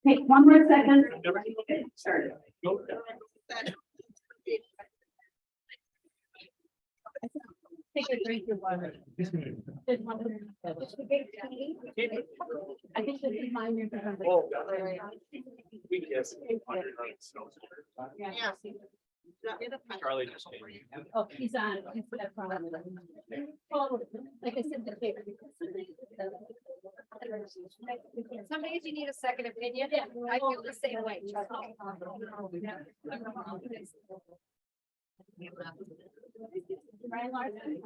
Take one more second. Started. Take a drink of water. I think this is mine. Yeah. Charlie just came. Oh, he's on. Oh, like I said, the paper. Some days you need a second opinion. I feel the same way. Brian Larson.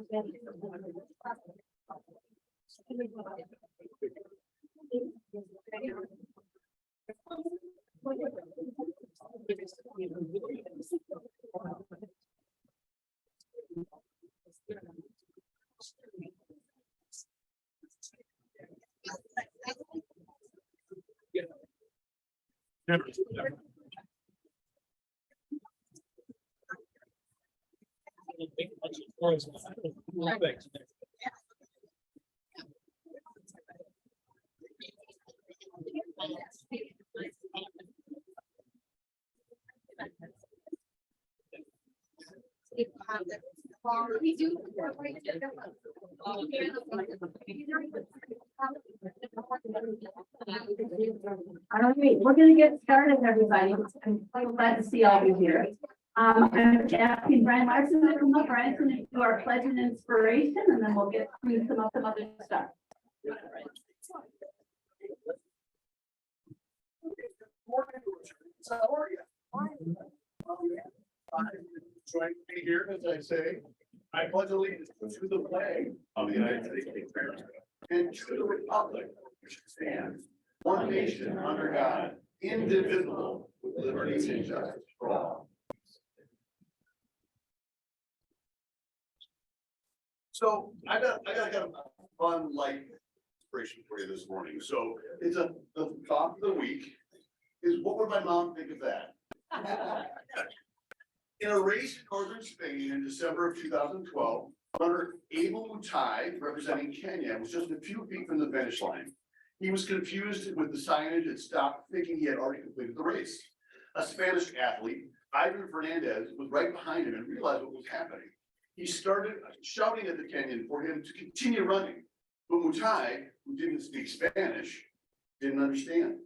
We do. All right, we're gonna get started, everybody. I'm so glad to see all of you here. I'm asking Brian Larson to come up. Brian's going to do our pledge and inspiration, and then we'll get through some other stuff. Join me here as I say, I pledge allegiance to the flag of the United States of America and to the republic which stands one nation under God, indivisible, with liberty and justice for all. So I got a fun light inspiration for you this morning. So it's the thought of the week is, what would my mom think of that? In a race in northern Spain in December of 2012, runner Abel Mutai, representing Kenya, was just a few feet from the finish line. He was confused with the signage and stopped, thinking he had already completed the race. A Spanish athlete, Ivan Fernandez, was right behind him and realized what was happening. He started shouting at the Kenyan for him to continue running, but Mutai, who didn't speak Spanish, didn't understand.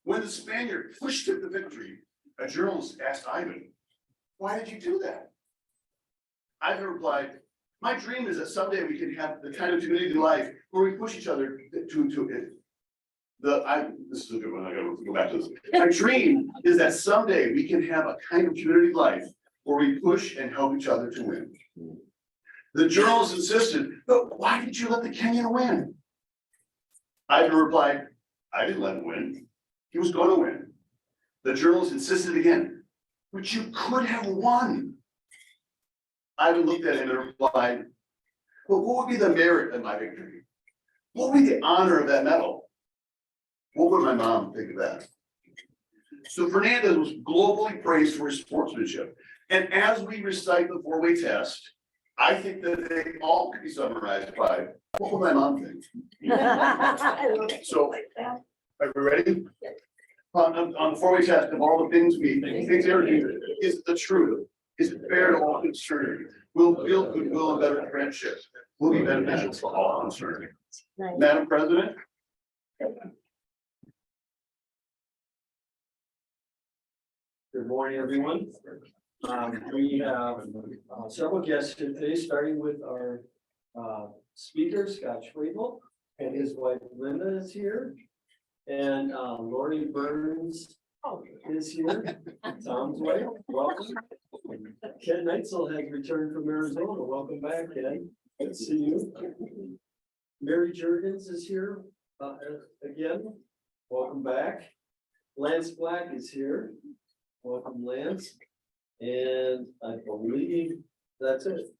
When the Spaniard pushed at the victory, a journalist asked Ivan, "Why did you do that?" Ivan replied, "My dream is that someday we can have the kind of community life where we push each other to it." This is a good one. I gotta go back to this. My dream is that someday we can have a kind of community life where we push and help each other to win. The journalist insisted, "But why did you let the Kenyan win?" Ivan replied, "I didn't let him win. He was going to win." The journalist insisted again, "But you could have won." Ivan looked at him and replied, "Well, what would be the merit of my victory? What would be the honor of that medal? What would my mom think of that?" So Fernandez was globally praised for his sportsmanship. And as we recite the four-way test, I think that they all could be summarized by, what would my mom think? So, are we ready? On the four-way test of all the things we think, is it the truth? Is it fair to all concerned? Will build goodwill and better friendship? Will be beneficial to all concerned? Madam President? Good morning, everyone. We have several guests here today, starting with our speaker, Scott Schwebel, and his wife Linda is here. And Lori Burns is here, Tom's wife, welcome. Ken Neitzel has returned from Arizona, welcome back, Ken, good to see you. Mary Jurgens is here again, welcome back. Lance Black is here, welcome Lance. And I believe that's it.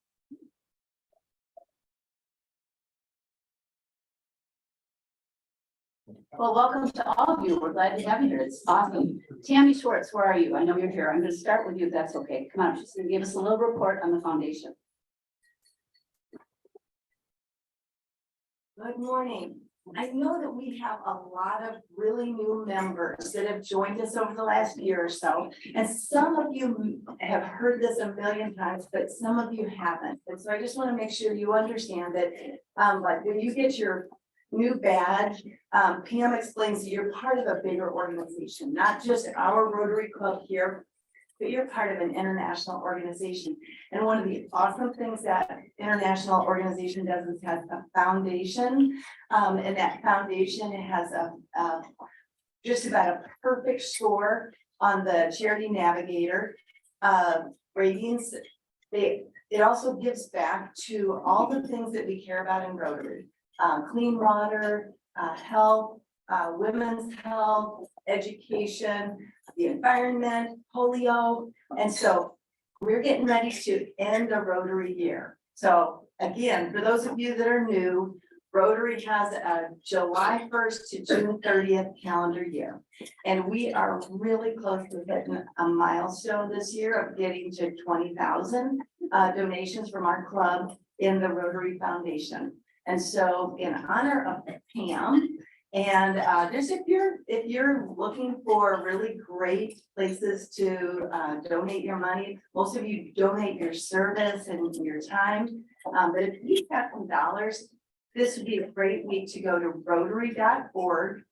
Well, welcome to all of you. We're glad to have you here. It's awesome. Tammy Schwartz, where are you? I know you're here. I'm going to start with you if that's okay. Come on, she's going to give us a little report on the foundation. Good morning. I know that we have a lot of really new members that have joined us over the last year or so. And some of you have heard this a million times, but some of you haven't. And so I just want to make sure you understand that, like when you get your new badge, Pam explains that you're part of a bigger organization, not just our Rotary Club here, but you're part of an international organization. And one of the awesome things that international organization does is has a foundation. And that foundation has a just about a perfect score on the Charity Navigator ratings. It also gives back to all the things that we care about in Rotary. Clean water, health, women's health, education, the environment, polio. And so we're getting ready to end a Rotary year. So again, for those of you that are new, Rotary has a July 1st to June 30th calendar year. And we are really close to hitting a milestone this year of getting to 20,000 donations from our club in the Rotary Foundation. And so in honor of Pam, and just if you're looking for really great places to donate your money, most of you donate your service and your time. But if you have some dollars, this would be a great week to go to rotary.org.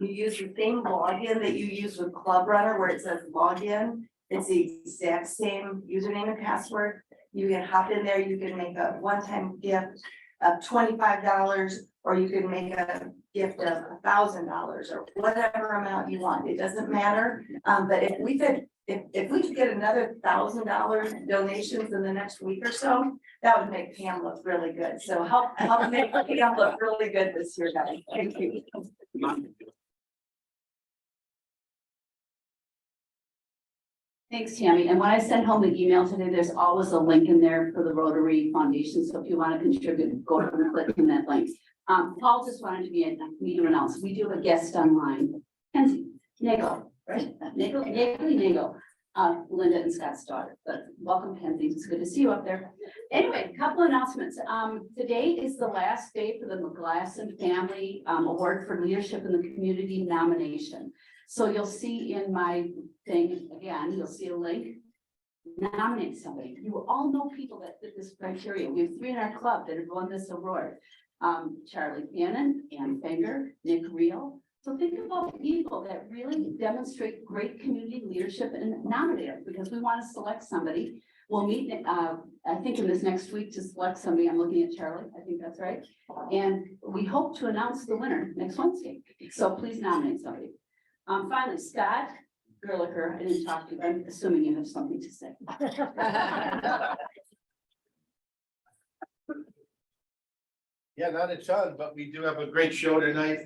You use the same login that you use with Club Runner where it says login. It's the exact same username and password. You can hop in there, you can make a one-time gift of $25, or you can make a gift of $1,000 or whatever amount you want. It doesn't matter. But if we could get another $1,000 donations in the next week or so, that would make Pam look really good. So help make Pam look really good this year, guys. Thank you. Thanks, Tammy. And when I send home the email today, there's always a link in there for the Rotary Foundation. So if you want to contribute, go ahead and click on that link. Paul just wanted me to announce, we do have a guest online, Kenzie Nagel, right? Nagel, Linda and Scott's daughter. But welcome, Kenzie. It's good to see you up there. Anyway, a couple announcements. Today is the last day for the McGlasson Family Award for Leadership in the Community nomination. So you'll see in my thing, again, you'll see a link. Nominate somebody. You all know people that fit this criteria. We have 3 in our club that have won this award. Charlie Bannon, Ann Finger, Nick Reel. So think about people that really demonstrate great community leadership and nominate them, because we want to select somebody. We'll meet, I think in this next week to select somebody. I'm looking at Charlie. I think that's right. And we hope to announce the winner next Wednesday. So please nominate somebody. Finally, Scott Gerlicher, I didn't talk to you. I'm assuming you have something to say. Yeah, not a ton, but we do have a great show tonight.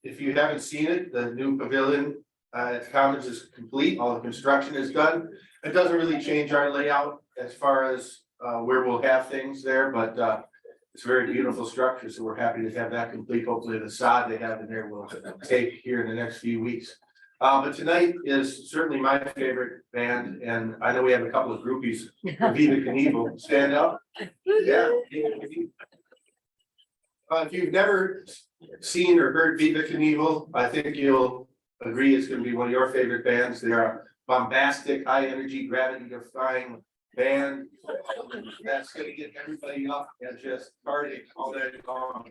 If you haven't seen it, the new pavilion at Commons is complete. All the construction is done. It doesn't really change our layout as far as where we'll have things there, but it's a very beautiful structure. So we're happy to have that complete. Hopefully the sod they have in there will take here in the next few weeks. But tonight is certainly my favorite band, and I know we have a couple of groupies. Viva Knievel, stand up. Yeah. If you've never seen or heard Viva Knievel, I think you'll agree it's going to be one of your favorite bands. They're a bombastic, high energy, gravity defying band that's going to get everybody up and just partying all day long.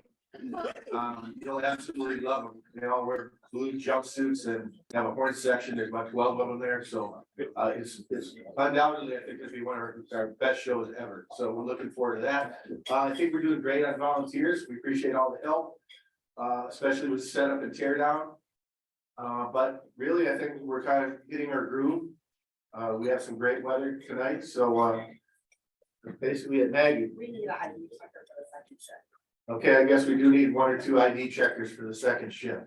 You'll absolutely love them. They all wear blue jumpsuits and have a horn section. There's about 12 of them there. So it's undoubtedly, I think it'll be one of our best shows ever. So we're looking forward to that. I think we're doing great on volunteers. We appreciate all the help, especially with setup and tear down. But really, I think we're kind of getting our groove. We have some great weather tonight. So basically at Maggie. We need an ID checker for the second shift. Okay, I guess we do need 1 or 2 ID checkers for the second shift.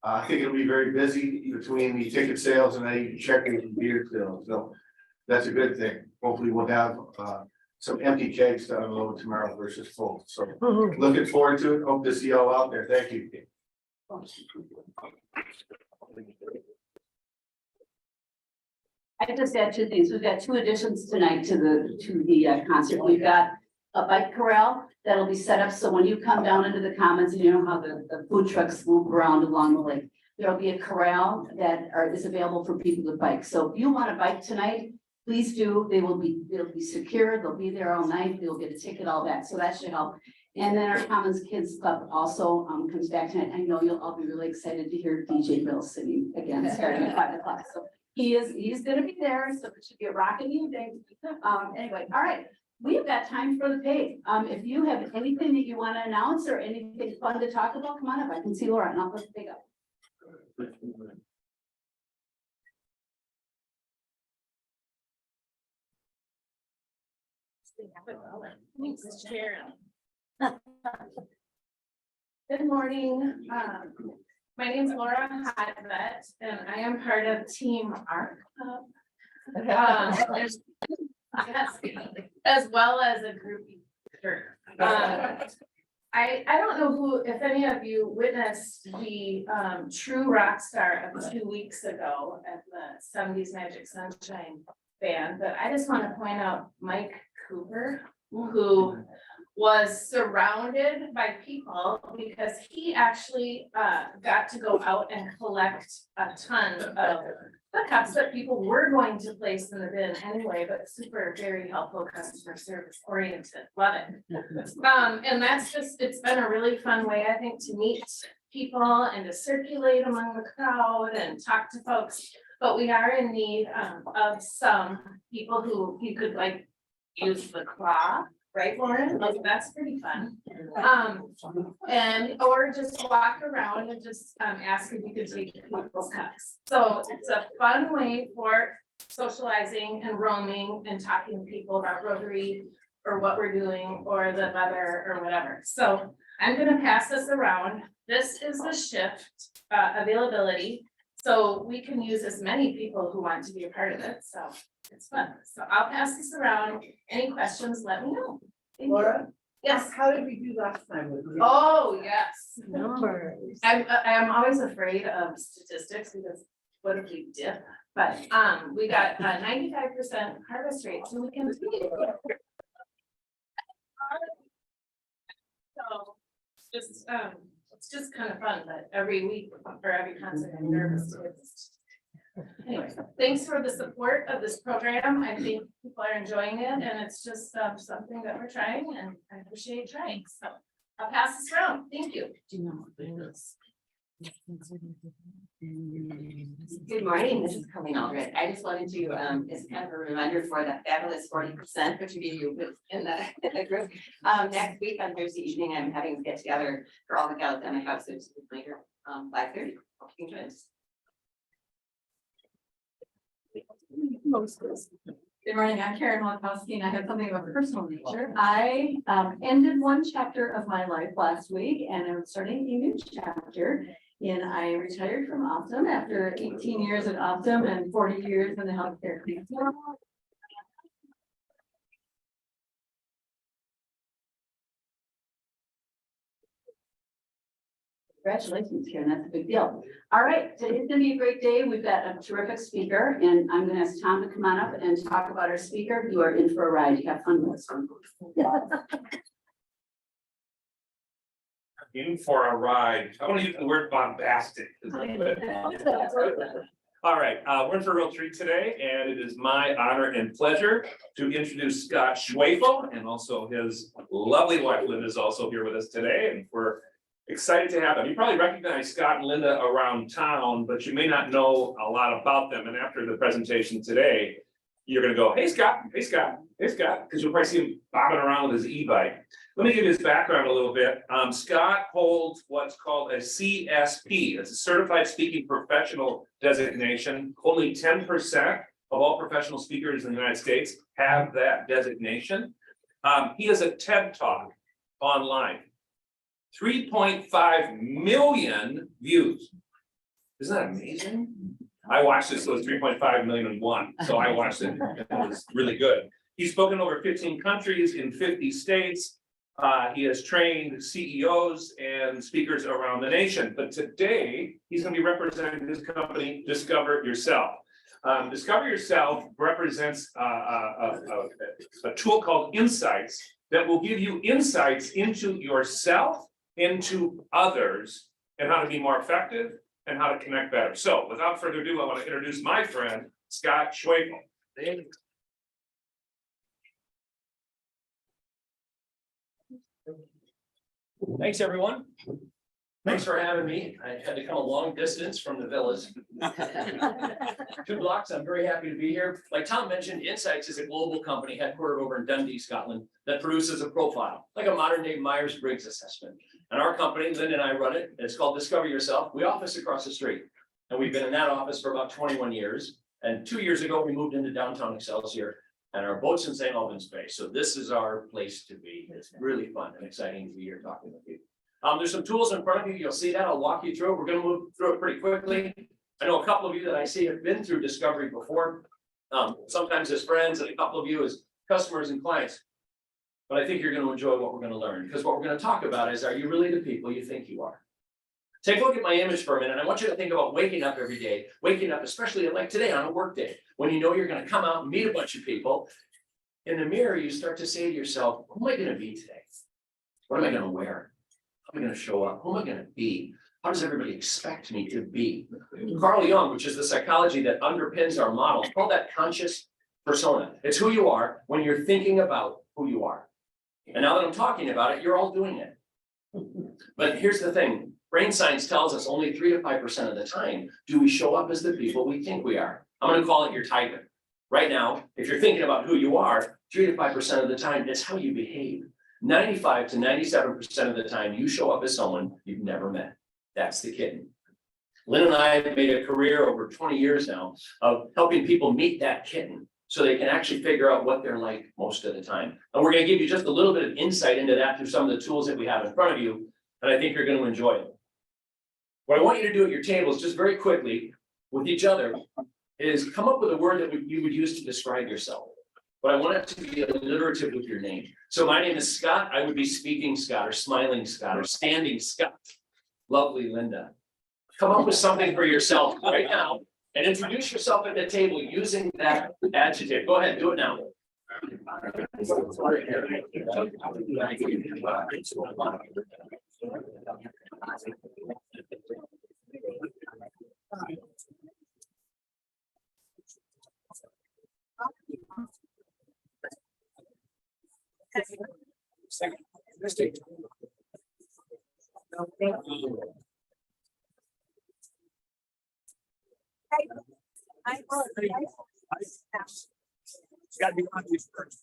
I think it'll be very busy between the ticket sales and ID checkers and beer sales, so that's a good thing. Hopefully we'll have some empty kegs to unload tomorrow versus full, so looking forward to it. Hope to see y'all out there. Thank you. I just add 2 things. We've got 2 additions tonight to the concert. We've got a bike corral that'll be set up, so when you come down into the commons, and you know how the food trucks move around along the lake. There'll be a corral that is available for people to bike, so if you want to bike tonight, please do, they'll be secure, they'll be there all night, you'll get a ticket, all that, so that should help. And then our Commons Kids Club also comes back tonight. I know you'll all be really excited to hear DJ Bill singing again, starting at 5 o'clock. So he's gonna be there, so it should be a rocking evening. Anyway, all right, we've got time for the pay. If you have anything that you want to announce or anything fun to talk about, come on up. I can see Laura and I'll put the pig up. Good morning. My name is Laura Hodvet, and I am part of Team ARC. As well as a group. I don't know who, if any of you witnessed the true rock star of 2 weeks ago at the 70s Magic Sunshine band, but I just want to point out Mike Cooper, who was surrounded by people because he actually got to go out and collect a ton of the cups that people were going to place in the bin anyway, but super, very helpful, customer service oriented, love it. And that's just, it's been a really fun way, I think, to meet people and to circulate among the crowd and talk to folks. But we are in need of some people who you could like use the claw, right, Lauren? Like, that's pretty fun. And, or just walk around and just ask if you could take people's cups. So it's a fun way for socializing and roaming and talking to people about Rotary or what we're doing or the weather or whatever. So I'm gonna pass this around. This is the shift availability. So we can use as many people who want to be a part of it. So it's fun. So I'll pass this around. Any questions, let me know. Thank you. Laura? Yes. How did we do last time with you? Oh, yes. Numbers. I'm always afraid of statistics because what if we dip? But we got 95% harvest rate, so we can. So it's just kind of fun, but every week or every concert I'm nervous to. Anyway, thanks for the support of this program. I think people are enjoying it and it's just something that we're trying and I appreciate trying. So I'll pass this around. Thank you. Good morning, this is Colleen Aldred. I just wanted to, as kind of a reminder for that fabulous 40%, which we you with in the group. Next week on Thursday evening, I'm having a get together for all the gals at my house, which is later, 5:30. Hope you can join us. Good morning, I'm Karen Malakowski, and I have something of a personal nature. I ended one chapter of my life last week, and I'm starting a new chapter. And I retired from Optum after 18 years at Optum and 40 years in the healthcare field. Congratulations, Karen, that's a big deal. All right, today's gonna be a great day. We've got a terrific speaker, and I'm gonna ask Tom to come on up and talk about our speaker. You are in for a ride. You have fun with this one. In for a ride. I want to use the word bombastic. All right, we're in for a real treat today, and it is my honor and pleasure to introduce Scott Schwefel, and also his lovely wife Linda is also here with us today, and we're excited to have them. You probably recognize Scott and Linda around town, but you may not know a lot about them. And after the presentation today, you're gonna go, hey Scott, hey Scott, hey Scott, because you'll probably see him bobbing around with his e-bike. Let me give you his background a little bit. Scott holds what's called a CSP. It's a Certified Speaking Professional designation. Only 10% of all professional speakers in the United States have that designation. He has a TED Talk online. 3.5 million views. Isn't that amazing? I watched this, so it was 3.5 million and one. So I watched it. It was really good. He's spoken over 15 countries in 50 states. He has trained CEOs and speakers around the nation. But today, he's going to be representing his company, Discover Yourself. Discover Yourself represents a tool called Insights that will give you insights into yourself, into others, and how to be more effective and how to connect better. So without further ado, I want to introduce my friend, Scott Schwabel. Thanks, everyone. Thanks for having me. I had to come a long distance from the villas. 2 blocks. I'm very happy to be here. Like Tom mentioned, Insights is a global company headquartered over in Dundee, Scotland, that produces a profile, like a modern day Myers-Briggs assessment. And our company, Lynn and I run it. It's called Discover Yourself. We office across the street. And we've been in that office for about 21 years. And 2 years ago, we moved into downtown Excelsior, and our boat's in St. Albans Bay. So this is our place to be. It's really fun and exciting to be here talking with you. There's some tools in front of you. You'll see that. I'll walk you through it. We're going to move through it pretty quickly. I know a couple of you that I see have been through Discovery before, sometimes as friends, and a couple of you as customers and clients. But I think you're going to enjoy what we're going to learn, because what we're going to talk about is, are you really the people you think you are? Take a look at my image for a minute. I want you to think about waking up every day, waking up, especially like today on a work day, when you know you're going to come out and meet a bunch of people. In the mirror, you start to say to yourself, who am I going to be today? What am I going to wear? How am I going to show up? Who am I going to be? How does everybody expect me to be? Carl Jung, which is the psychology that underpins our model, call that conscious persona. It's who you are when you're thinking about who you are. And now that I'm talking about it, you're all doing it. But here's the thing. Brain science tells us only 3 to 5% of the time do we show up as the people we think we are. I'm going to call it your typing. Right now, if you're thinking about who you are, 3 to 5% of the time, it's how you behave. 95 to 97% of the time, you show up as someone you've never met. That's the kitten. Lynn and I have made a career over 20 years now of helping people meet that kitten so they can actually figure out what they're like most of the time. And we're going to give you just a little bit of insight into that through some of the tools that we have in front of you, and I think you're going to enjoy it. What I want you to do at your tables, just very quickly with each other, is come up with a word that you would use to describe yourself. But I want it to be alliterative with your name. So my name is Scott. I would be speaking Scott, or smiling Scott, or standing Scott. Lovely Linda. Come up with something for yourself right now and introduce yourself at the table using that adjective. Go ahead, do it now. Got to be on these first.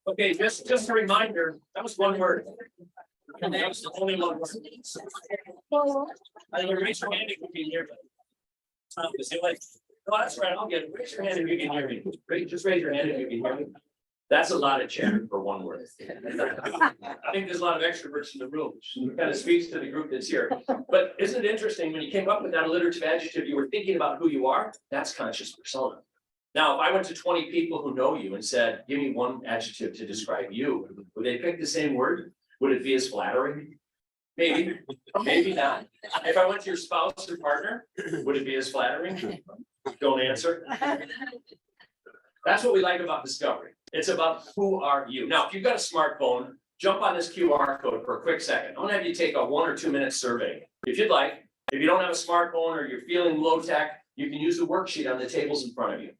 Okay, just a reminder, that was one word. And that was the only one word. I think raise your hand if you can hear me. Is it like, oh, that's right, I'll get it. Raise your hand if you can hear me. Just raise your hand if you can hear me. That's a lot of chatter for one word. I think there's a lot of extroverts in the room, which kind of speaks to the group that's here. But isn't it interesting, when you came up with that alliterative adjective, you were thinking about who you are? That's conscious persona. Now, if I went to 20 people who know you and said, give me one adjective to describe you, would they pick the same word? Would it be as flattering? Maybe, maybe not. If I went to your spouse or partner, would it be as flattering? Don't answer. That's what we like about Discovery. It's about who are you. Now, if you've got a smartphone, jump on this QR code for a quick second. I'm gonna have you take a 1 or 2 minute survey. If you'd like, if you don't have a smartphone or you're feeling low tech, you can use the worksheet on the tables in front of you.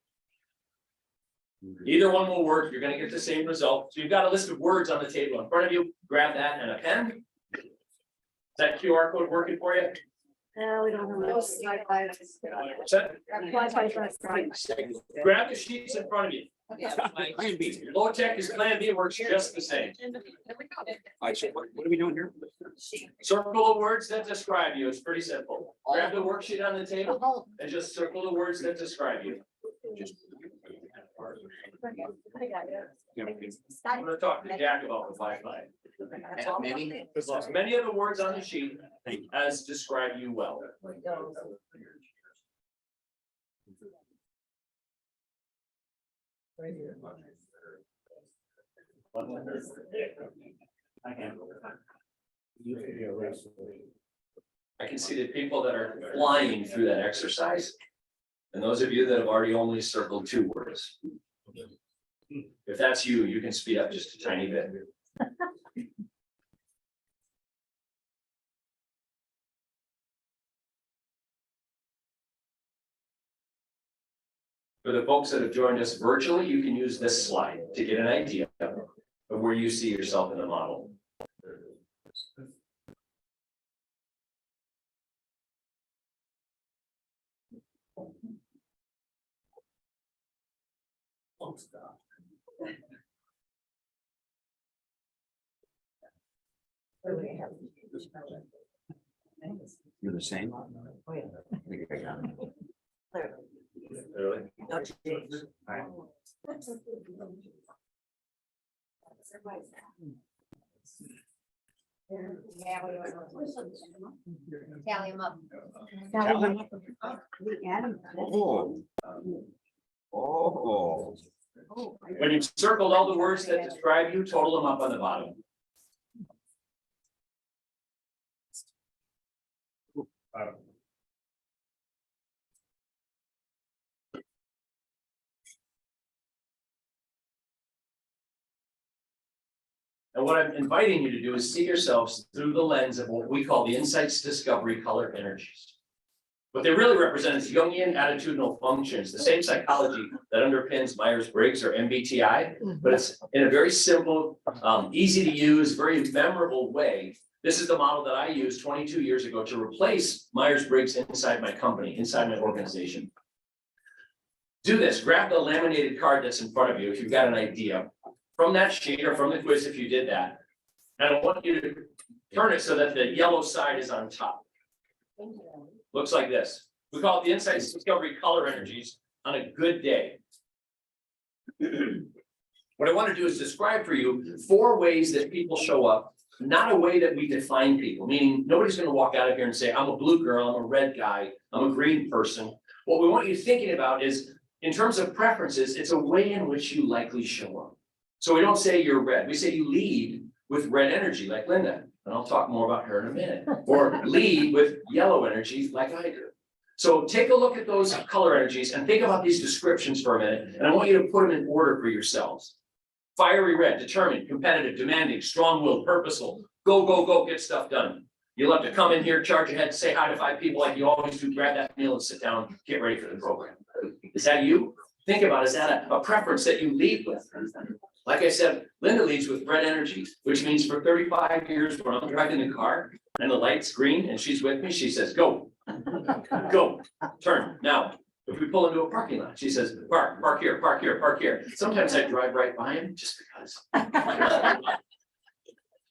Either one will work. You're gonna get the same result. So you've got a list of words on the table in front of you. Grab that and a pen. Is that QR code working for you? No, we don't have those. What's that? Grab the sheets in front of you. Plan B. Your low tech is Plan B, works just the same. What are we doing here? Circle the words that describe you. It's pretty simple. Grab the worksheet on the table and just circle the words that describe you. I'm gonna talk to Jack about the Wi-Fi. As many of the words on the sheet as describe you well. I can see the people that are flying through that exercise. And those of you that have already only circled 2 words. If that's you, you can speed up just a tiny bit. For the folks that have joined us virtually, you can use this slide to get an idea of where you see yourself in the model. You're the same? I think I got it. Really? Tally them up. Tell him. Oh. Oh. When you've circled all the words that describe you, total them up on the bottom. And what I'm inviting you to do is see yourselves through the lens of what we call the insights, discovery, color energies. What they really represent is Jungian attitudinal functions, the same psychology that underpins Myers-Briggs or MBTI, but it's in a very simple, easy to use, very memorable way. This is the model that I used 22 years ago to replace Myers-Briggs inside my company, inside my organization. Do this, grab the laminated card that's in front of you if you've got an idea. From that sheet or from the quiz if you did that. And I want you to turn it so that the yellow side is on top. Looks like this. We call it the insights, discovery, color energies on a good day. What I want to do is describe for you 4 ways that people show up, not a way that we define people, meaning nobody's going to walk out of here and say, I'm a blue girl, I'm a red guy, I'm a green person. What we want you thinking about is, in terms of preferences, it's a way in which you likely show up. So we don't say you're red, we say you lead with red energy like Linda, and I'll talk more about her in a minute, or lead with yellow energy like I do. So take a look at those color energies and think about these descriptions for a minute, and I want you to put them in order for yourselves. Fiery red, determined, competitive, demanding, strong-willed, purposeful, go, go, go, get stuff done. You'll have to come in here, charge ahead, say hi to 5 people like you always do, grab that meal and sit down, get ready for the program. Is that you? Think about, is that a preference that you lead with? Like I said, Linda leads with red energy, which means for 35 years, when I'm driving the car and the light's green and she's with me, she says, go, go, turn. Now, if we pull into a parking lot, she says, park, park here, park here, park here. Sometimes I drive right by him just because.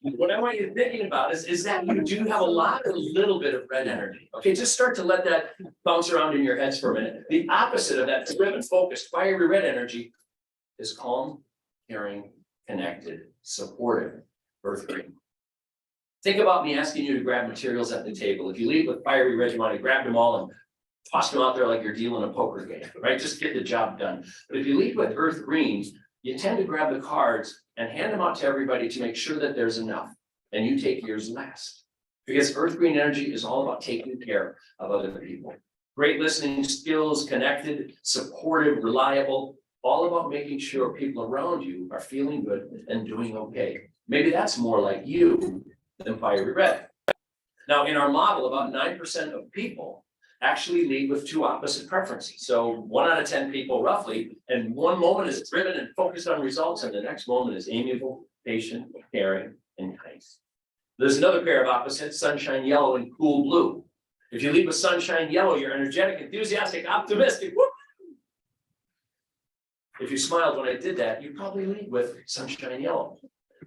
What I want you thinking about is that you do have a little bit of red energy. Okay, just start to let that bounce around in your heads for a minute. The opposite of that driven, focused, fiery red energy is calm, caring, connected, supportive, earth green. Think about me asking you to grab materials at the table. If you leave with fiery red, you want to grab them all and toss them out there like you're dealing a poker game, right? Just get the job done. But if you leave with earth greens, you tend to grab the cards and hand them out to everybody to make sure that there's enough, and you take yours last. Because earth green energy is all about taking care of other people. Great listening skills, connected, supportive, reliable, all about making sure people around you are feeling good and doing okay. Maybe that's more like you than fiery red. Now, in our model, about 9% of people actually lead with 2 opposite preferences. So 1 out of 10 people roughly, and one moment is driven and focused on results, and the next moment is amiable, patient, caring, and nice. There's another pair of opposites, sunshine yellow and cool blue. If you lead with sunshine yellow, you're energetic, enthusiastic, optimistic. Woo! If you smiled when I did that, you probably lead with sunshine yellow.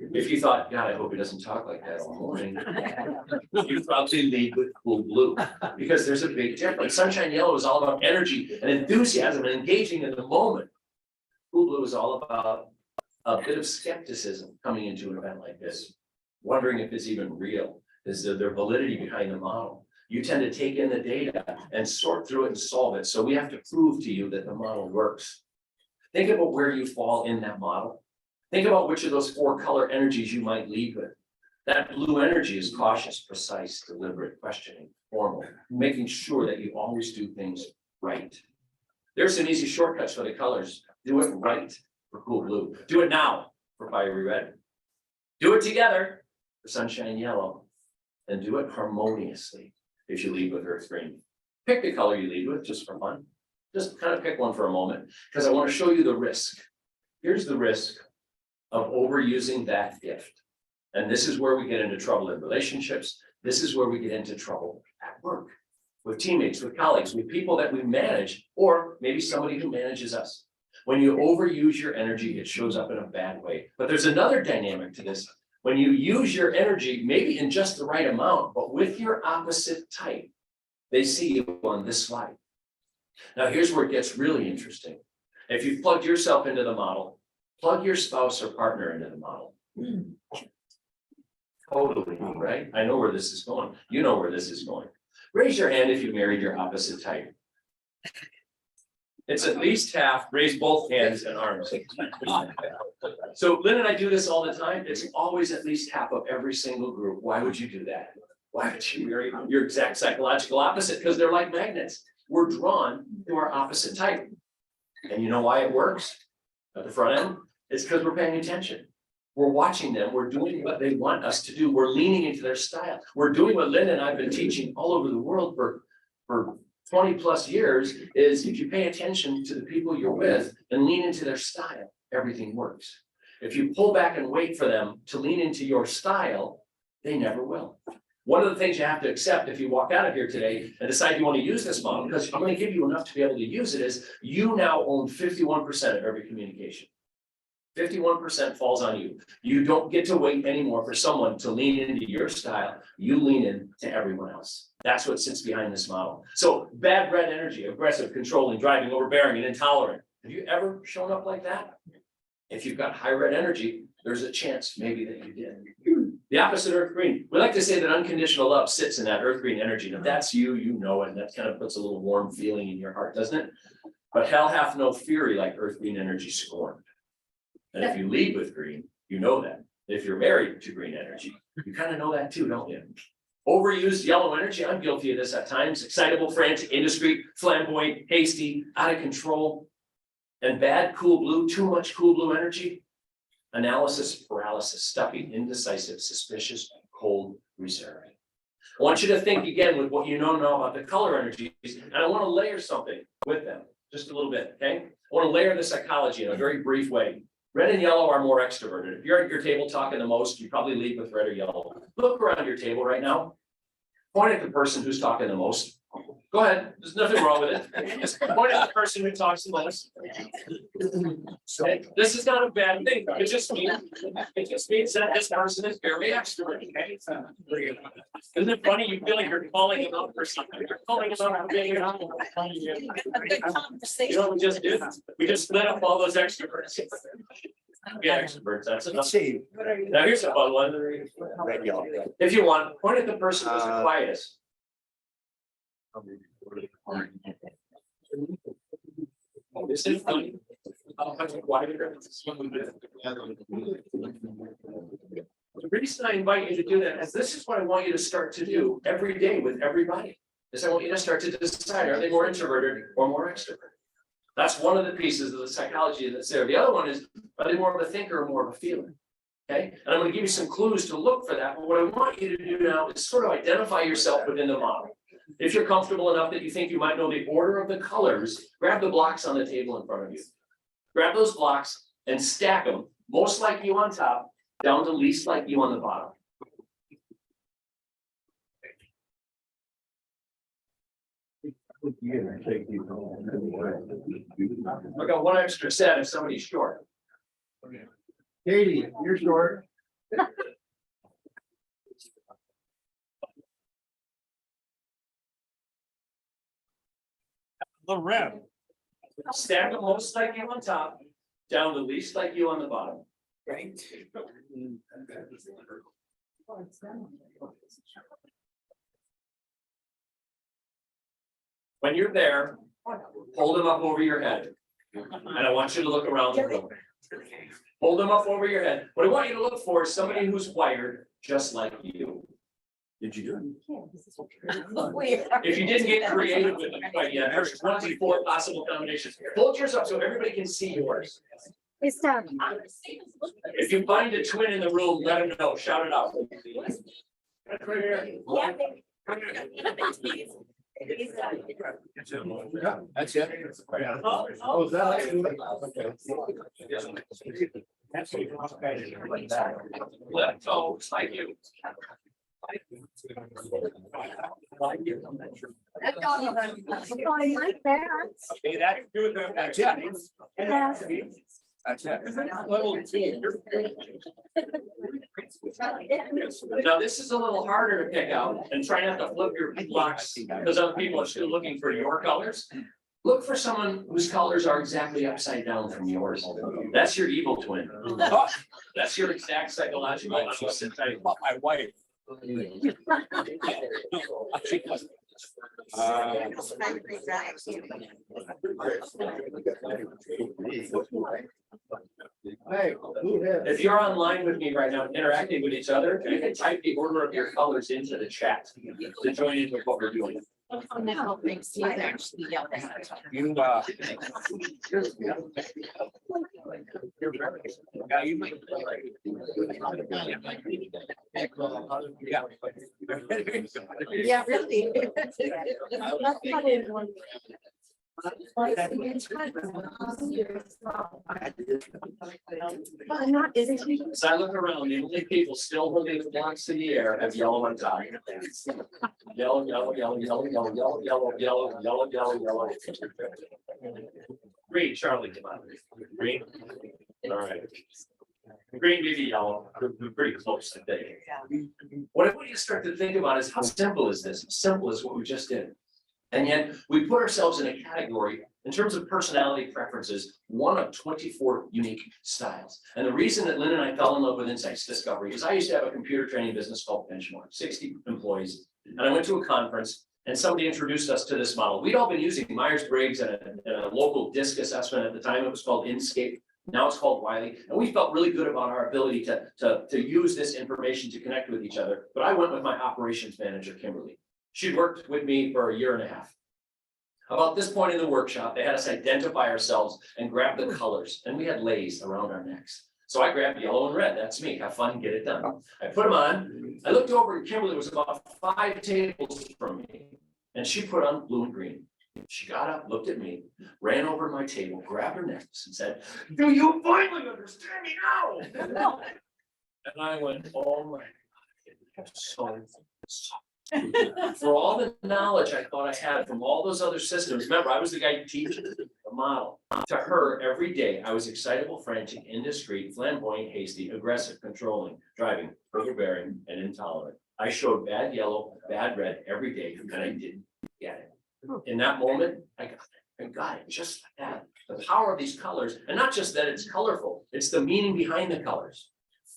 If you thought, God, I hope he doesn't talk like that all morning, you probably lead with cool blue, because there's a big difference. Sunshine yellow is all about energy and enthusiasm and engaging in the moment. Cool blue is all about a bit of skepticism coming into an event like this, wondering if it's even real. Is there validity behind the model? You tend to take in the data and sort through it and solve it. So we have to prove to you that the model works. Think about where you fall in that model. Think about which of those 4 color energies you might lead with. That blue energy is cautious, precise, deliberate, questioning, formal, making sure that you always do things right. There's some easy shortcuts for the colors. Do it right for cool blue. Do it now for fiery red. Do it together for sunshine yellow. And do it harmoniously if you lead with earth green. Pick the color you lead with just for fun. Just kind of pick one for a moment, because I want to show you the risk. Here's the risk of overusing that gift. And this is where we get into trouble in relationships. This is where we get into trouble at work, with teammates, with colleagues, with people that we manage, or maybe somebody who manages us. When you overuse your energy, it shows up in a bad way. But there's another dynamic to this. When you use your energy, maybe in just the right amount, but with your opposite type, they see you on this slide. Now, here's where it gets really interesting. If you've plugged yourself into the model, plug your spouse or partner into the model. Totally, right? I know where this is going. You know where this is going. Raise your hand if you married your opposite type. It's at least half. Raise both hands and arms. So Lynn and I do this all the time. It's always at least half of every single group. Why would you do that? Why would you marry your exact psychological opposite? Because they're like magnets. We're drawn to our opposite type. And you know why it works at the front end? It's because we're paying attention. We're watching them. We're doing what they want us to do. We're leaning into their style. We're doing what Lynn and I have been teaching all over the world for 20 plus years, is if you pay attention to the people you're with and lean into their style, everything works. If you pull back and wait for them to lean into your style, they never will. One of the things you have to accept if you walk out of here today and decide you want to use this model, because I'm going to give you enough to be able to use it, is you now own 51% of every communication. 51% falls on you. You don't get to wait anymore for someone to lean into your style. You lean in to everyone else. That's what sits behind this model. So bad red energy, aggressive, controlling, driving, overbearing, and intolerant. Have you ever shown up like that? If you've got high red energy, there's a chance maybe that you did. The opposite, earth green. We like to say that unconditional love sits in that earth green energy. And if that's you, you know it. And that kind of puts a little warm feeling in your heart, doesn't it? But hell hath no fury like earth green energy scorned. And if you lead with green, you know that. If you're married to green energy, you kind of know that too, don't you? Overused yellow energy, I'm guilty of this at times. Excitable, frantic, indiscreet, flamboyant, hasty, out of control. And bad cool blue, too much cool blue energy. Analysis paralysis, stuffy, indecisive, suspicious, cold, reserved. I want you to think again with what you know now about the color energies, and I want to layer something with them, just a little bit, okay? I want to layer the psychology in a very brief way. Red and yellow are more extroverted. If you're at your table talking the most, you probably lead with red or yellow. Look around your table right now. Point at the person who's talking the most. Go ahead. There's nothing wrong with it. Just point at the person who talks the most. Okay. This is not a bad thing. It just means that this person is very extroverted. Isn't it funny? You feel like you're calling him out for something. You're calling him out for being out. You know what we just did? We just split up all those extroverts. Yeah, extroverts. That's enough. Now here's a fun one. If you want, point at the person who's the quietest. This is funny. How much quieter this one would be. The reason I invite you to do that is this is what I want you to start to do every day with everybody. Is I want you to start to decide, are they more introverted or more extroverted? That's one of the pieces of the psychology that's there. The other one is, are they more of a thinker or more of a feeler? Okay, and I'm going to give you some clues to look for that. But what I want you to do now is sort of identify yourself within the model. If you're comfortable enough that you think you might know the order of the colors, grab the blocks on the table in front of you. Grab those blocks and stack them, most like you on top, down to least like you on the bottom. I got one extra set if somebody's short. Katie, you're short. The red. Stack them most like you on top, down to least like you on the bottom. Right. When you're there, hold them up over your head. And I want you to look around the room. Hold them up over your head. What I want you to look for is somebody who's wired just like you. Did you do it? If you didn't get creative with it quite yet, there's 24 possible combinations. Hold yours up so everybody can see yours. It's done. If you find a twin in the room, let them know, shout it out. That's it. Oh, is that? Oh, it's like you. I like that. Okay, that's good. That's it. That's it. Now, this is a little harder to pick out and try not to flip your blocks because other people are still looking for your colors. Look for someone whose colors are exactly upside down from yours. That's your evil twin. That's your exact psychological opposite type. My wife. If you're online with me right now, interacting with each other, you can type the order of your colors into the chat to join in with what we're doing. No, thanks. You actually yelled at us. You, yeah, you might. Yeah, really. Not, isn't he? As I look around, the only people still holding the blocks in the air have yellow on top. Yellow, yellow, yellow, yellow, yellow, yellow, yellow, yellow, yellow, yellow, yellow. Green, Charlie, come on. Green. All right. Green, maybe yellow. We're pretty close, I think. What I want you to start to think about is how simple is this? How simple is what we just did? And yet we put ourselves in a category in terms of personality preferences, one of 24 unique styles. And the reason that Lynn and I fell in love with Insights Discovery is I used to have a computer training business called Benchmark, 60 employees. And I went to a conference and somebody introduced us to this model. We'd all been using Myers-Briggs and a local DISC assessment. At the time, it was called Inscape. Now it's called Wiley. And we felt really good about our ability to use this information to connect with each other. But I went with my operations manager, Kimberly. She'd worked with me for a year and a half. About this point in the workshop, they had us identify ourselves and grab the colors, and we had lays around our necks. So I grabbed yellow and red. That's me. Have fun, get it done. I put them on. I looked over and Kimberly was about 5 tables from me, and she put on blue and green. She got up, looked at me, ran over to my table, grabbed her necklace and said, "Do you finally understand me now?" And I went, "Oh my God, so. For all the knowledge I thought I had from all those other systems, remember, I was the guy teaching the model. To her, every day, I was excitable, frantic, indiscreet, flamboyant, hasty, aggressive, controlling, driving, overbearing, and intolerant. I showed bad yellow, bad red every day, and I didn't get it. In that moment, I got it just like that. The power of these colors, and not just that it's colorful, it's the meaning behind the colors.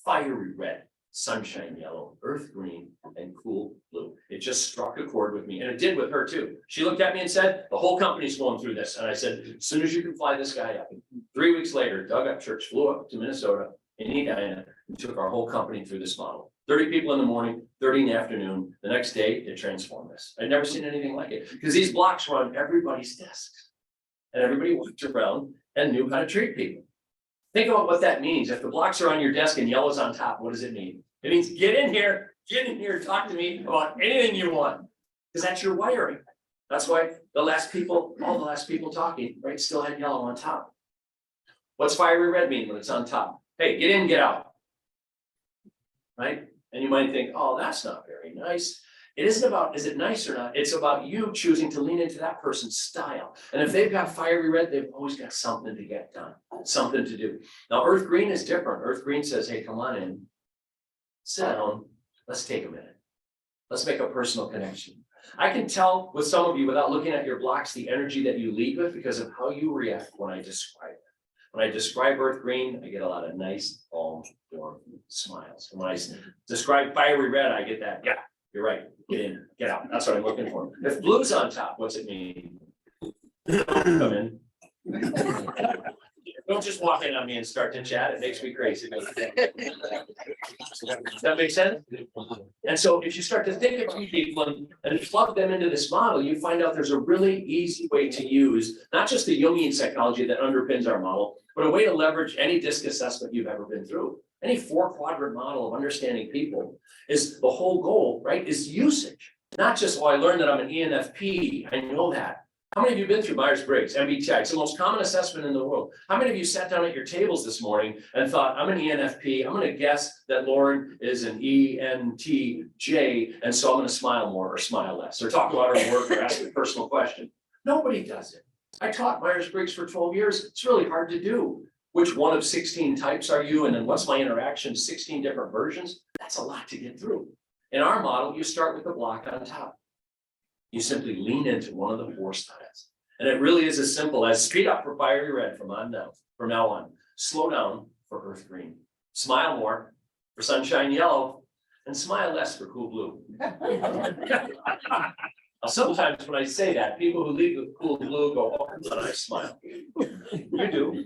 Fiery red, sunshine yellow, earth green, and cool blue. It just struck a chord with me, and it did with her too. She looked at me and said, "The whole company's going through this." And I said, "As soon as you can fly this guy up." 3 weeks later, dug up church, flew up to Minnesota in Edina, and took our whole company through this model. 30 people in the morning, 30 in the afternoon. The next day, it transformed us. I'd never seen anything like it, because these blocks were on everybody's desks. And everybody walked around and knew how to treat people. Think about what that means. If the blocks are on your desk and yellow's on top, what does it mean? It means get in here, talk to me about anything you want. Because that's your wiring. That's why all the last people talking, right, still had yellow on top. What's fiery red mean when it's on top? Hey, get in, get out. Right? And you might think, oh, that's not very nice. It isn't about, is it nice or not? It's about you choosing to lean into that person's style. And if they've got fiery red, they've always got something to get done, something to do. Now, earth green is different. Earth green says, hey, come on in, sit down, let's take a minute. Let's make a personal connection. I can tell with some of you without looking at your blocks, the energy that you lead with because of how you react when I describe it. When I describe earth green, I get a lot of nice, calm, warm smiles. And when I describe fiery red, I get that, yeah, you're right, get in, get out. That's what I'm looking for. If blue's on top, what's it mean? Come in. Don't just walk in on me and start to chat. It makes me crazy. Does that make sense? And so if you start to think of people and plug them into this model, you find out there's a really easy way to use, not just the Jungian psychology that underpins our model, but a way to leverage any DISC assessment you've ever been through. Any 4-quadrant model of understanding people is the whole goal, right? Is usage. Not just, oh, I learned that I'm an ENFP. I know that. How many of you have been through Myers-Briggs, MBTI? It's the most common assessment in the world. How many of you sat down at your tables this morning and thought, I'm an ENFP, I'm gonna guess that Lauren is an ENTJ, and so I'm gonna smile more or smile less, or talk about her work or ask a personal question. Nobody does it. I taught Myers-Briggs for 12 years. It's really hard to do. Which one of 16 types are you? And then what's my interaction? 16 different versions? That's a lot to get through. In our model, you start with the block on top. You simply lean into one of the 4 styles. And it really is as simple as speed up for fiery red from now on. Slow down for earth green. Smile more for sunshine yellow, and smile less for cool blue. Now, sometimes when I say that, people who lead with cool blue go, oh, and I smile. You do.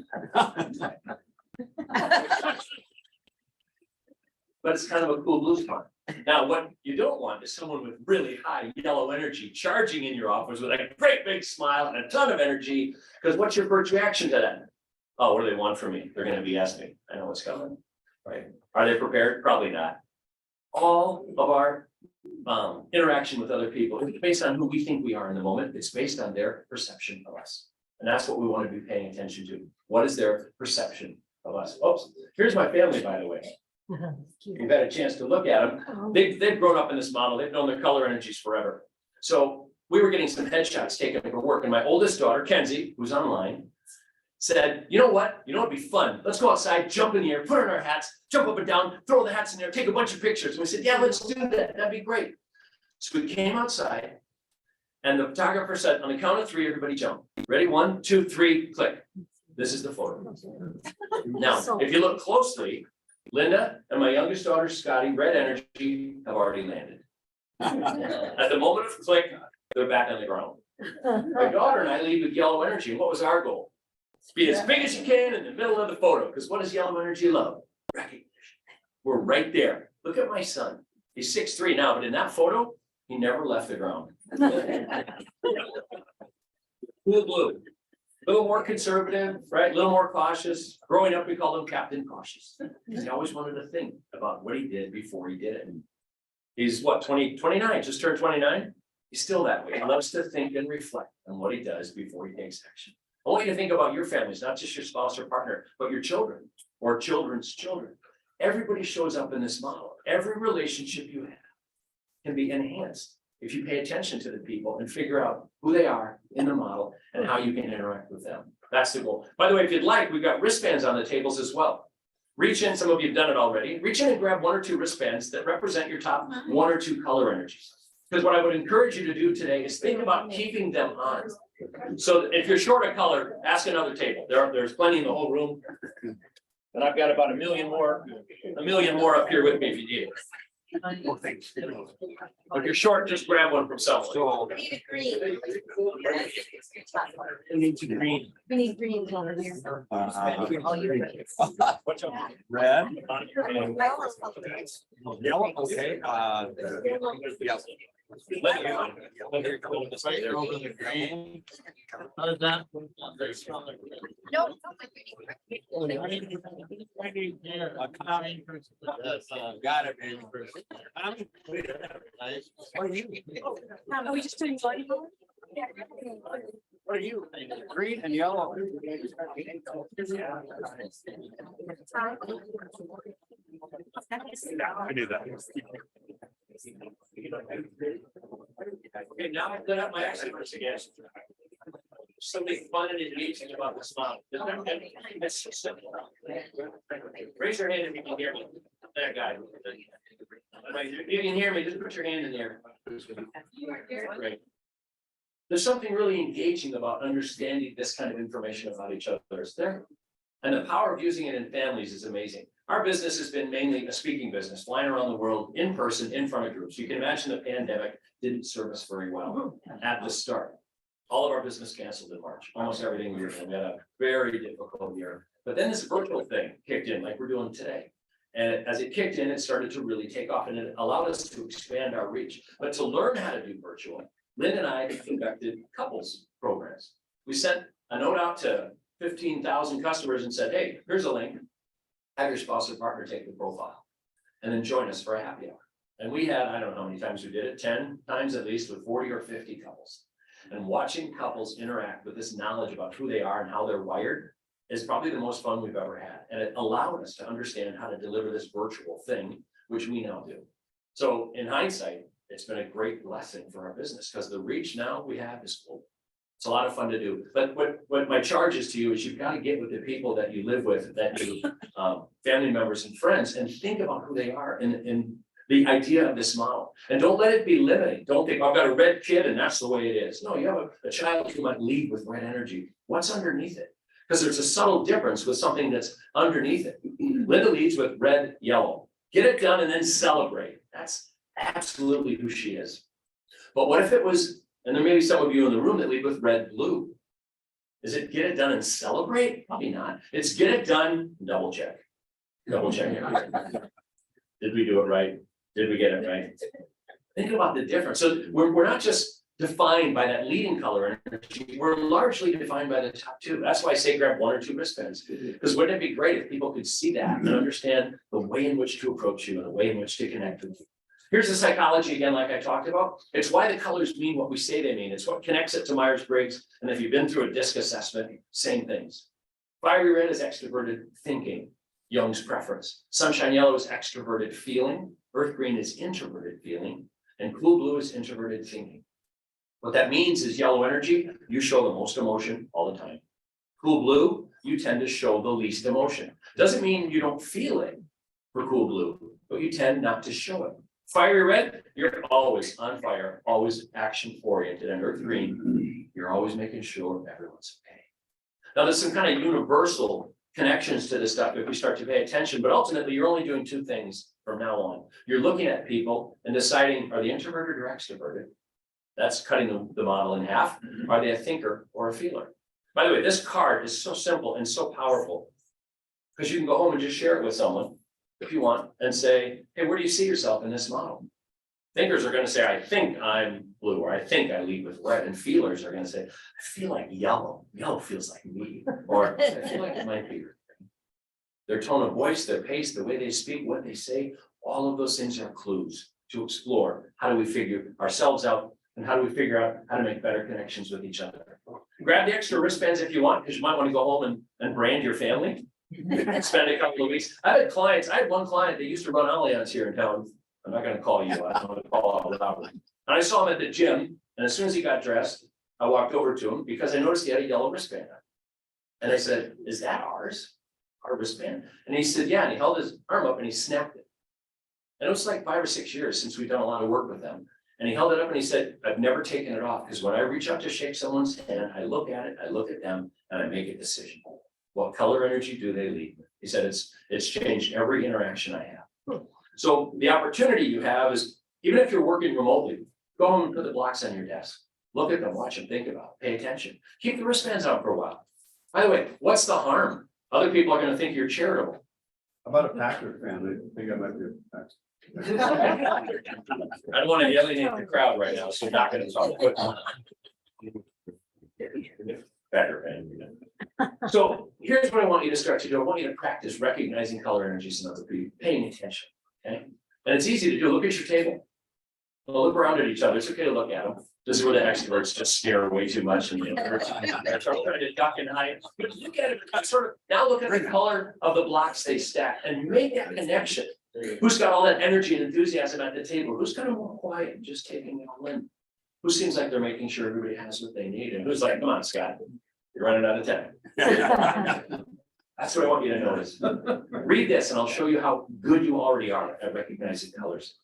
But it's kind of a cool blue spot. Now, what you don't want is someone with really high yellow energy charging in your office with a great big smile and a ton of energy, because what's your first reaction to that? Oh, what do they want from me? They're going to be asking me. I know what's coming, right? Are they prepared? Probably not. All of our interaction with other people is based on who we think we are in the moment. It's based on their perception of us. And that's what we want to be paying attention to. What is their perception of us? Oops, here's my family, by the way. You've had a chance to look at them. They've grown up in this model. They've known their color energies forever. So we were getting some headshots taken for work. And my oldest daughter, Kenzie, who's online, said, you know what? You know, it'd be fun. Let's go outside, jump in the air, put on our hats, jump up and down, throw the hats in there, take a bunch of pictures. And we said, yeah, let's do that. That'd be great. So we came outside and the photographer said, on the count of 3, everybody jump. Ready? 1, 2, 3, click. This is the photo. Now, if you look closely, Linda and my youngest daughter, Scotty, red energy, have already landed. At the moment of click, they're back on the ground. My daughter and I lead with yellow energy. And what was our goal? Be as big as you can in the middle of the photo. Because what does yellow energy love? Recognition. We're right there. Look at my son. He's 6'3" now, but in that photo, he never left the ground. Cool blue. A little more conservative, right? A little more cautious. Growing up, we called him Captain Cautious. He always wanted to think about what he did before he did it. He's what, 29, just turned 29? He's still that way. He loves to think and reflect on what he does before he takes action. I want you to think about your families, not just your spouse or partner, but your children or children's children. Everybody shows up in this model. Every relationship you have can be enhanced if you pay attention to the people and figure out who they are in the model and how you can interact with them. That's the goal. By the way, if you'd like, we've got wristbands on the tables as well. Reach in, some of you have done it already. Reach in and grab 1 or 2 wristbands that represent your top 1 or 2 color energies. Because what I would encourage you to do today is think about keeping them on. So if you're short of color, ask another table. There's plenty in the whole room. And I've got about a million more up here with me if you need it. If you're short, just grab one from someone. We need a green. We need to green. We need green color here. What's up? Red. Yellow, okay, yeah. Green. How does that? No. Got it. Are we just doing one? What are you? Green and yellow. I knew that. Okay, now I've lit up my experts again. Something fun and engaging about this model. It's so simple. Raise your hand if you can hear me. That guy. If you can hear me, just put your hand in the air. Great. There's something really engaging about understanding this kind of information about each other, is there? And the power of using it in families is amazing. Our business has been mainly a speaking business, flying around the world in person, in front of groups. You can imagine the pandemic didn't serve us very well at the start. All of our business canceled in March, almost everything we were doing. We had a very difficult year. But then this virtual thing kicked in like we're doing today. And as it kicked in, it started to really take off and it allowed us to expand our reach. But to learn how to do virtual, Lynn and I conducted couples programs. We sent a note out to 15,000 customers and said, hey, here's a link. Have your spouse or partner take the profile and then join us for a happy hour. And we had, I don't know how many times we did it, 10 times at least with 40 or 50 couples. And watching couples interact with this knowledge about who they are and how they're wired is probably the most fun we've ever had. And it allowed us to understand how to deliver this virtual thing, which we now do. So in hindsight, it's been a great blessing for our business because the reach now we have is global. It's a lot of fun to do. But what my charge is to you is you've got to get with the people that you live with, that you, family members and friends, and think about who they are and the idea of this model. And don't let it be limiting. Don't think, I've got a red kid and that's the way it is. No, you have a child who might lead with red energy. What's underneath it? Because there's a subtle difference with something that's underneath it. Linda leads with red, yellow. Get it done and then celebrate. That's absolutely who she is. But what if it was, and there may be some of you in the room that lead with red, blue. Is it get it done and celebrate? Probably not. It's get it done, double check. Double check everything. Did we do it right? Did we get it right? Think about the difference. So we're not just defined by that leading color energy, we're largely defined by the top two. That's why I say grab one or two wristbands. Because wouldn't it be great if people could see that and understand the way in which to approach you and the way in which to connect with you. Here's the psychology again, like I talked about. It's why the colors mean what we say they mean. It's what connects it to Myers-Briggs. And if you've been through a DISC assessment, same things. Fiery red is extroverted thinking, Jung's preference. Sunshine yellow is extroverted feeling. Earth green is introverted feeling. And cool blue is introverted thinking. What that means is yellow energy, you show the most emotion all the time. Cool blue, you tend to show the least emotion. Doesn't mean you don't feel it for cool blue, but you tend not to show it. Fiery red, you're always on fire, always action oriented. And earth green, you're always making sure everyone's okay. Now there's some kind of universal connections to this stuff if we start to pay attention, but ultimately you're only doing two things from now on. You're looking at people and deciding, are they introverted or extroverted? That's cutting the model in half. Are they a thinker or a feeler? By the way, this card is so simple and so powerful because you can go home and just share it with someone if you want and say, hey, where do you see yourself in this model? Thinkers are going to say, I think I'm blue, or I think I lead with red. And feelers are going to say, I feel like yellow. Yellow feels like me. Or I feel like it might be your thing. Their tone of voice, their pace, the way they speak, what they say, all of those things are clues to explore. How do we figure ourselves out? And how do we figure out how to make better connections with each other? Grab the extra wristbands if you want, because you might want to go home and brand your family. Spend a couple of weeks. I had one client that used to run Allianz here in town. I'm not going to call you. I don't want to call out loud. And I saw him at the gym. And as soon as he got dressed, I walked over to him because I noticed he had a yellow wristband on. And I said, is that ours? Our wristband? And he said, yeah. And he held his arm up and he snapped it. And it was like 5 or 6 years since we've done a lot of work with them. And he held it up and he said, I've never taken it off because when I reach out to shake someone's hand, I look at it, I look at them, and I make a decision. What color energy do they lead with? He said, it's changed every interaction I have. So the opportunity you have is, even if you're working remotely, go home and put the blocks on your desk. Look at them, watch them, think about it, pay attention. Keep the wristbands on for a while. By the way, what's the harm? Other people are going to think you're charitable. About a Packer family, I think I might be a Packer. I don't want to alienate the crowd right now, so I'm not going to talk. Better. So here's what I want you to start to do. I want you to practice recognizing color energies in other people, paying attention. Okay, and it's easy to do. Look at your table. Well, look around at each other. It's okay to look at them. This is where the extroverts just stare way too much and they're trying to duck and hide. But look at it, now look at the color of the blocks they stack and make that connection. Who's got all that energy and enthusiasm at the table? Who's kind of more quiet and just taking it all in? Who seems like they're making sure everybody has what they need? And who's like, come on, Scott, you're running out of time. That's what I want you to notice. Read this and I'll show you how good you already are at recognizing colors.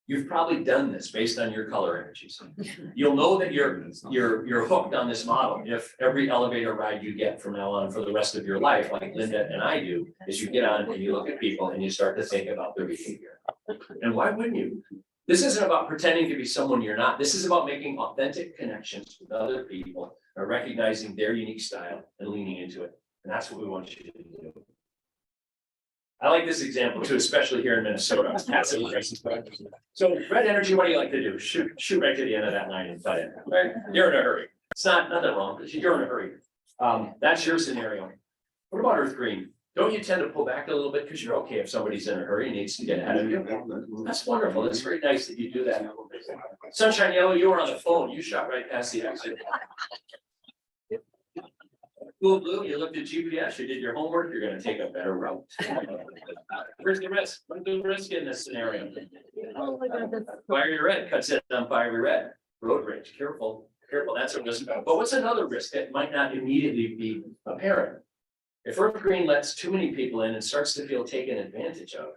You've probably done this based on your color energies. You'll know that you're hooked on this model. If every elevator ride you get from now on for the rest of your life, like Linda and I do, is you get on and you look at people and you start to think about their behavior. And why wouldn't you? This isn't about pretending to be someone you're not. This is about making authentic connections with other people and recognizing their unique style and leaning into it. And that's what we want you to do. I like this example too, especially here in Minnesota. So red energy, what do you like to do? Shoot right to the end of that line and cut it, right? You're in a hurry. It's not nothing wrong, but you're in a hurry. That's your scenario. What about earth green? Don't you tend to pull back a little bit because you're okay if somebody's in a hurry and needs to get ahead of you? That's wonderful. That's very nice that you do that. Sunshine yellow, you were on the phone. You shot right past the exit. Cool blue, you looked at GPS, you did your homework, you're gonna take a better route. Where's the risk? What's the risk in this scenario? Fiery red cuts it on fiery red. Road rage, careful, that's a risk. But what's another risk that might not immediately be apparent? If earth green lets too many people in and starts to feel taken advantage of.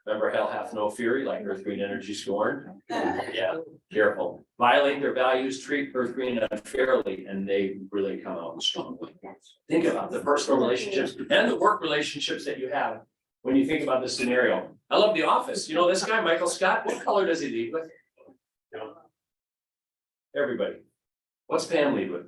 Remember hell hath no fury, like earth green energy scorned? Yeah, careful. Violate their values, treat earth green unfairly, and they really come out strongly. Think about the personal relationships and the work relationships that you have when you think about this scenario. I love The Office. You know this guy, Michael Scott, what color does he lead with? Everybody. What's Pam lead with?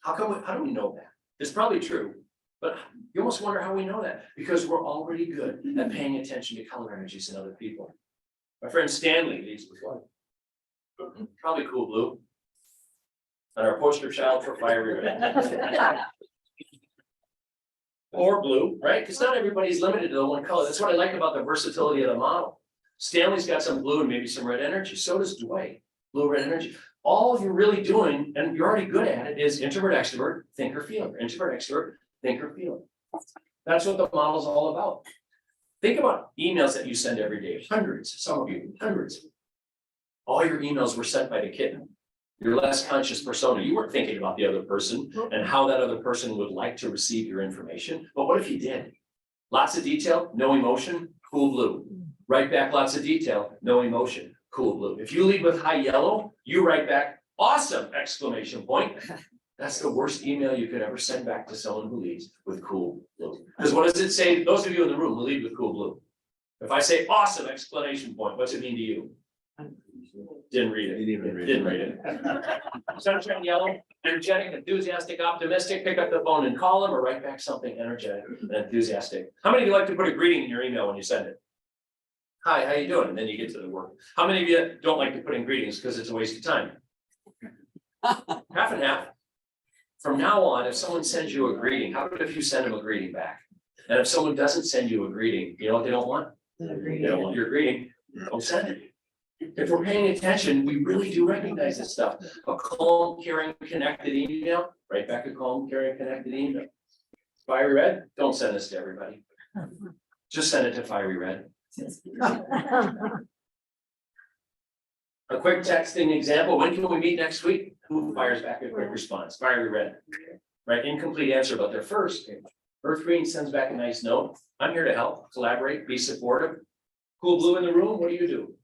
How do we know that? It's probably true. But you almost wonder how we know that, because we're already good at paying attention to color energies in other people. My friend Stanley leads with what? Probably cool blue. And our poster child for fiery red. Or blue, right? Because not everybody's limited to the one color. That's what I like about the versatility of the model. Stanley's got some blue and maybe some red energy. So does Dwight. Blue, red energy. All you're really doing, and you're already good at it, is introvert, extrovert, thinker, feeler. Introvert, extrovert, thinker, feeler. That's what the model's all about. Think about emails that you send every day. Hundreds, some of you, hundreds. All your emails were sent by the kitten. Your less conscious persona. You weren't thinking about the other person and how that other person would like to receive your information. But what if you did? Lots of detail, no emotion, cool blue. Write back lots of detail, no emotion, cool blue. If you lead with high yellow, you write back awesome exclamation point. That's the worst email you could ever send back to someone who leads with cool blue. Because what does it say? Those of you in the room who lead with cool blue. If I say awesome exclamation point, what's it mean to you? Didn't read it. Didn't read it. Sunshine yellow, energetic, enthusiastic, optimistic. Pick up the phone and call them or write back something energetic and enthusiastic. How many of you like to put a greeting in your email when you send it? Hi, how you doing? And then you get to the work. How many of you don't like to put in greetings because it's a waste of time? Half and half. From now on, if someone sends you a greeting, how about if you send them a greeting back? And if someone doesn't send you a greeting, you know what they don't want? They don't want your greeting. Don't send it. If we're paying attention, we really do recognize this stuff. A calm, caring, connected email, right back a calm, caring, connected email. Fiery red, don't send this to everybody. Just send it to fiery red. A quick texting example, when can we meet next week? Who fires back a quick response? Fiery red. Right, incomplete answer, but they're first. Earth green sends back a nice note. I'm here to help, collaborate, be supportive. Cool blue in the room, what do you do?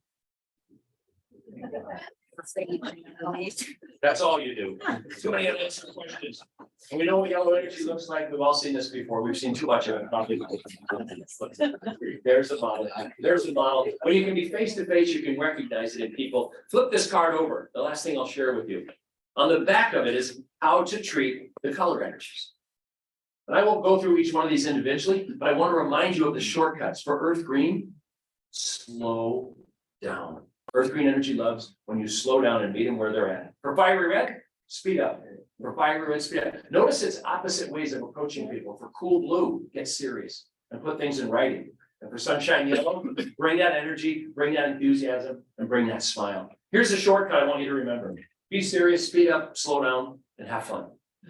That's all you do. Too many unanswered questions. And we know what yellow energy looks like. We've all seen this before. We've seen too much of it. There's the model. There's the model. When you can be face to face, you can recognize it in people. Flip this card over. The last thing I'll share with you. On the back of it is how to treat the color energies. And I won't go through each one of these individually, but I want to remind you of the shortcuts. For earth green, slow down. Earth green energy loves when you slow down and meet them where they're at. For fiery red, speed up. For fiery red, speed up. Notice it's opposite ways of approaching people. For cool blue, get serious and put things in writing. And for sunshine yellow, bring that energy, bring that enthusiasm, and bring that smile. Here's a shortcut I want you to remember. Be serious, speed up, slow down, and have fun.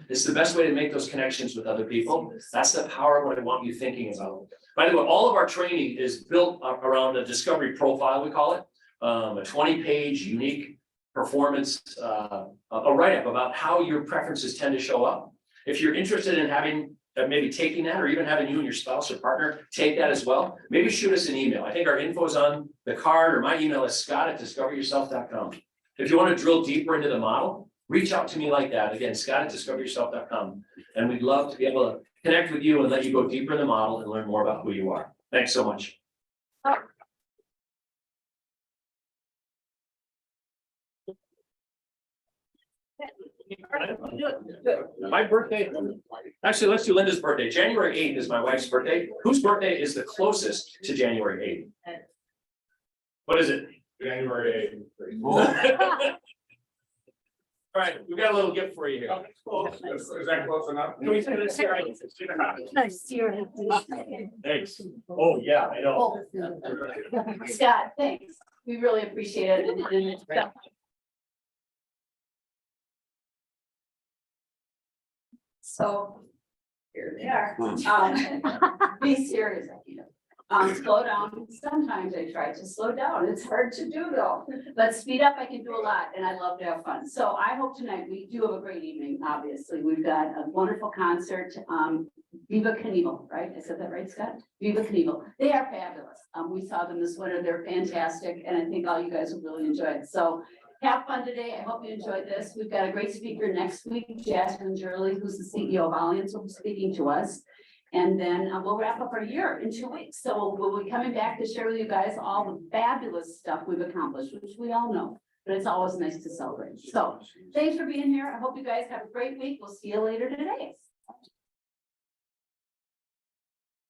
It's the best way to make those connections with other people. That's the power of what I want you thinking about. By the way, all of our training is built around a discovery profile, we call it. A 20-page unique performance, a write-up about how your preferences tend to show up. If you're interested in having maybe taking that, or even having you and your spouse or partner take that as well, maybe shoot us an email. I think our info is on the card, or my email is scott@discoveryourself.com. If you want to drill deeper into the model, reach out to me like that. Again, scott@discoveryourself.com. And we'd love to be able to connect with you and let you go deeper in the model and learn more about who you are. Thanks so much. My birthday, actually, let's do Linda's birthday. January 8th is my wife's birthday. Whose birthday is the closest to January 8th? What is it? January 8th. All right, we've got a little gift for you here. Is that close enough? Can we say this here? Thanks. Oh, yeah, I know. Scott, thanks. We really appreciate it. And so here they are. Be serious, you know. Slow down. Sometimes I try to slow down. It's hard to do though, but speed up, I can do a lot and I love to have fun. So I hope tonight we do have a great evening. Obviously, we've got a wonderful concert. Viva Knievel, right? I said that right, Scott? Viva Knievel. They are fabulous. We saw them this winter. They're fantastic. And I think all you guys will really enjoy it. So have fun today. I hope you enjoyed this. We've got a great speaker next week, Jasmine Jurley, who's the CEO of Alliance, will be speaking to us. And then we'll wrap up our year in 2 weeks. So we'll be coming back to share with you guys all the fabulous stuff we've accomplished, which we all know, but it's always nice to celebrate. So thanks for being here. I hope you guys have a great week. We'll see you later today.